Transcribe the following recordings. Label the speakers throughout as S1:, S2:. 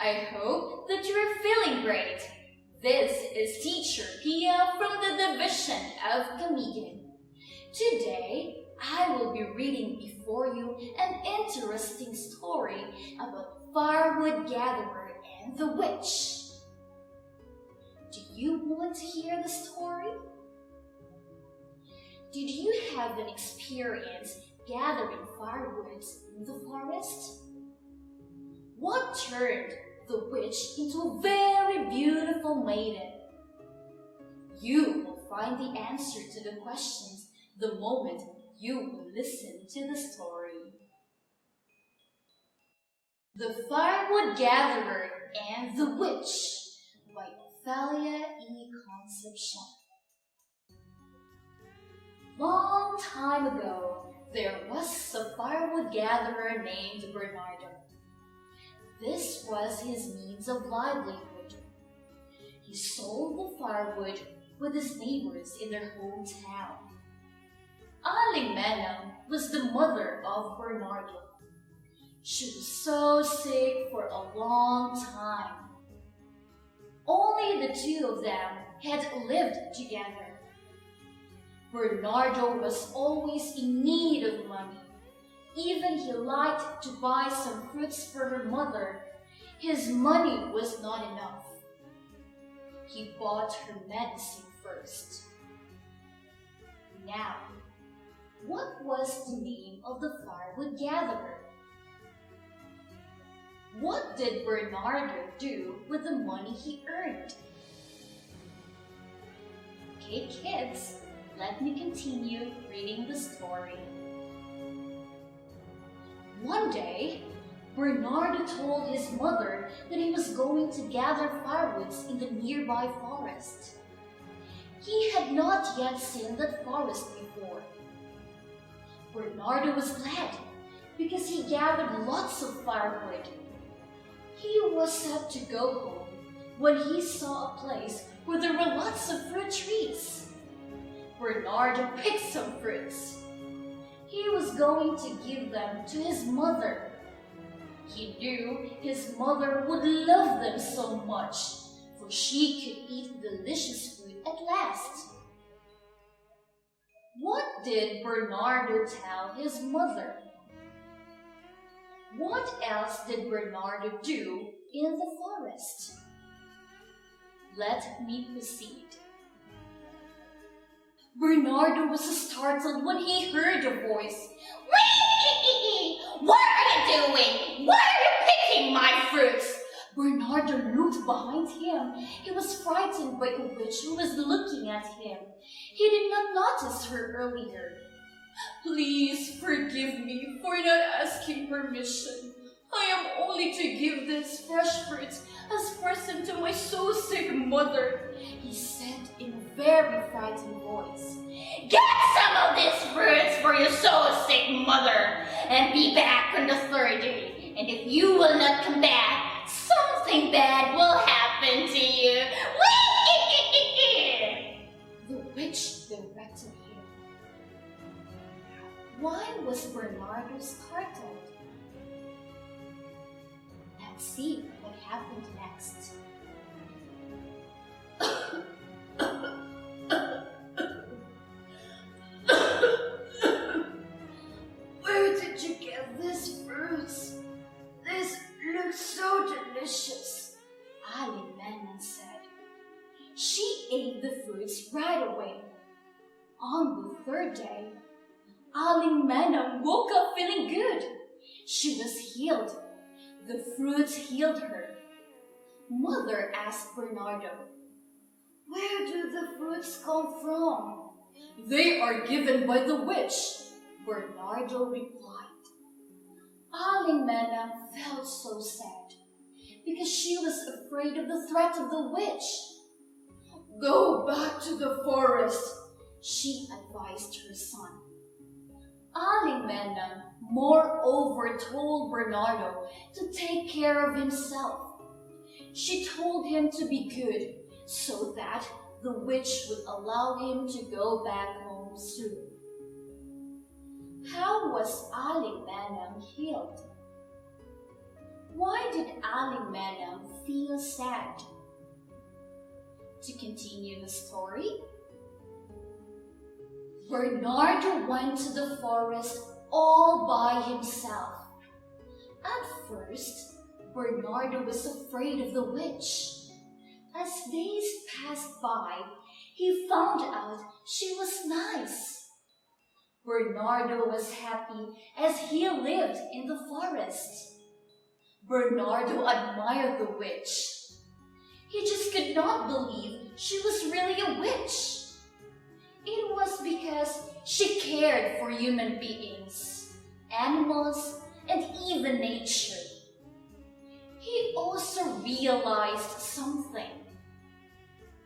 S1: I hope that you're feeling great. This is Teacher Pia from the division of Camiguin. Today, I will be reading before you an interesting story about firewood gatherer and the witch. Do you want to hear the story? Did you have an experience gathering firewoods in the forest? What turned the witch into a very beautiful maiden? You will find the answer to the questions the moment you will listen to the story. The Firewood Gatherer and the Witch by Thalia E. Concepcion. Long time ago, there was a firewood gatherer named Bernardo. This was his means of livelihood. He sold the firewood with his neighbors in their hometown. Alimena was the mother of Bernardo. She was so sick for a long time. Only the two of them had lived together. Bernardo was always in need of money. Even he liked to buy some fruits for her mother. His money was not enough. He bought her medicine first. Now, what was the name of the firewood gatherer? What did Bernardo do with the money he earned? Okay, kids, let me continue reading the story. One day, Bernardo told his mother that he was going to gather firewoods in the nearby forest. He had not yet seen that forest before. Bernardo was glad because he gathered lots of firewood. He was set to go home when he saw a place where there were lots of fruit trees. Bernardo picked some fruits. He was going to give them to his mother. He knew his mother would love them so much, for she could eat delicious food at last. What did Bernardo tell his mother? What else did Bernardo do in the forest? Let me proceed. Bernardo was startled when he heard a voice.
S2: Whee! What are you doing? Why are you picking my fruits?
S1: Bernardo looked behind him. He was frightened by a witch who was looking at him. He did not notice her earlier.
S3: Please forgive me for not asking permission. I am only to give this fresh fruit as present to my so sick mother,
S1: he said in a very frightened voice.
S2: Get some of these fruits for your so sick mother, and be back on the third day. And if you will not come back, something bad will happen to you.
S1: The witch directed him. Why was Bernardo startled? Let's see what happened next.
S3: Where did you get these fruits? This looks so delicious,
S1: Alimena said. She ate the fruits right away. On the third day, Alimena woke up feeling good. She was healed. The fruits healed her. Mother asked Bernardo,
S3: where do the fruits come from?
S1: They are given by the witch, Bernardo replied. Alimena felt so sad because she was afraid of the threat of the witch.
S3: Go back to the forest,
S1: she advised her son. Alimena moreover told Bernardo to take care of himself. She told him to be good so that the witch would allow him to go back home soon. How was Alimena healed? Why did Aling feel sad? To continue the story, Bernardo went to the forest all by himself. At first, Bernardo was afraid of the witch. As days passed by, he found out she was nice. Bernardo was happy as he lived in the forest. Bernardo admired the witch. He just could not believe she was really a witch. It was because she cared for human beings, animals, and even nature. He also realized something.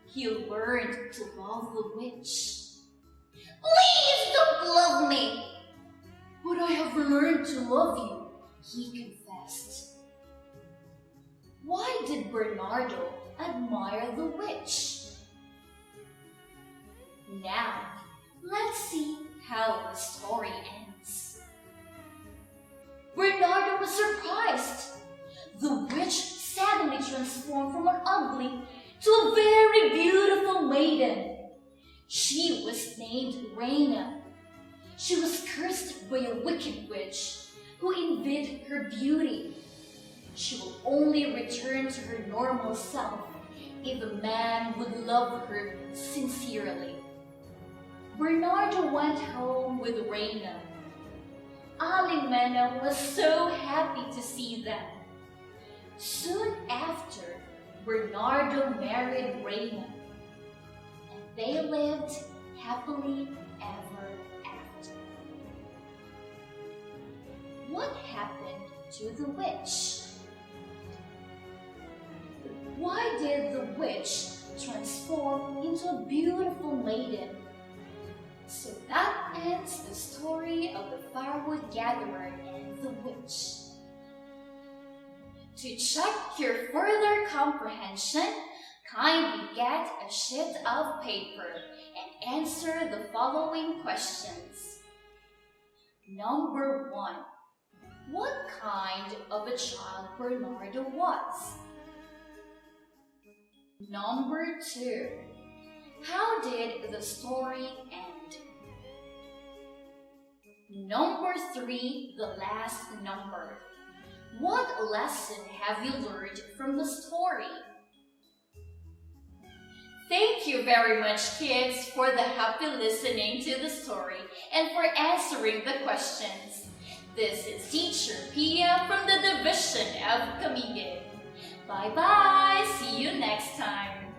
S1: He learned to love the witch.
S2: Please don't love me.
S1: But I have learned to love you, he confessed. Why did Bernardo admire the witch? Now, let's see how the story ends. Bernardo was surprised. The witch suddenly transformed from an ugly to a very beautiful maiden. She was named Reina. She was cursed by a wicked witch who envied her beauty. She will only return to her normal self if a man would love her sincerely. Bernardo went home with Reina. Aling was so happy to see them. Soon after, Bernardo married Reina, and they lived happily ever after. What happened to the witch? Why did the witch transform into a beautiful maiden? So that ends the story of the firewood gatherer and the witch. To check your further comprehension, kindly get a sheet of paper and answer the following questions. Number 1. What kind of a child Bernardo was? Number 2. How did the story end? Number 3, the last number. What lesson have you learned from the story? Thank you very much, kids, for the happy listening to the story and for answering the questions. This is Teacher Pia from the Division of Camiguin. Bye-bye! See you next time!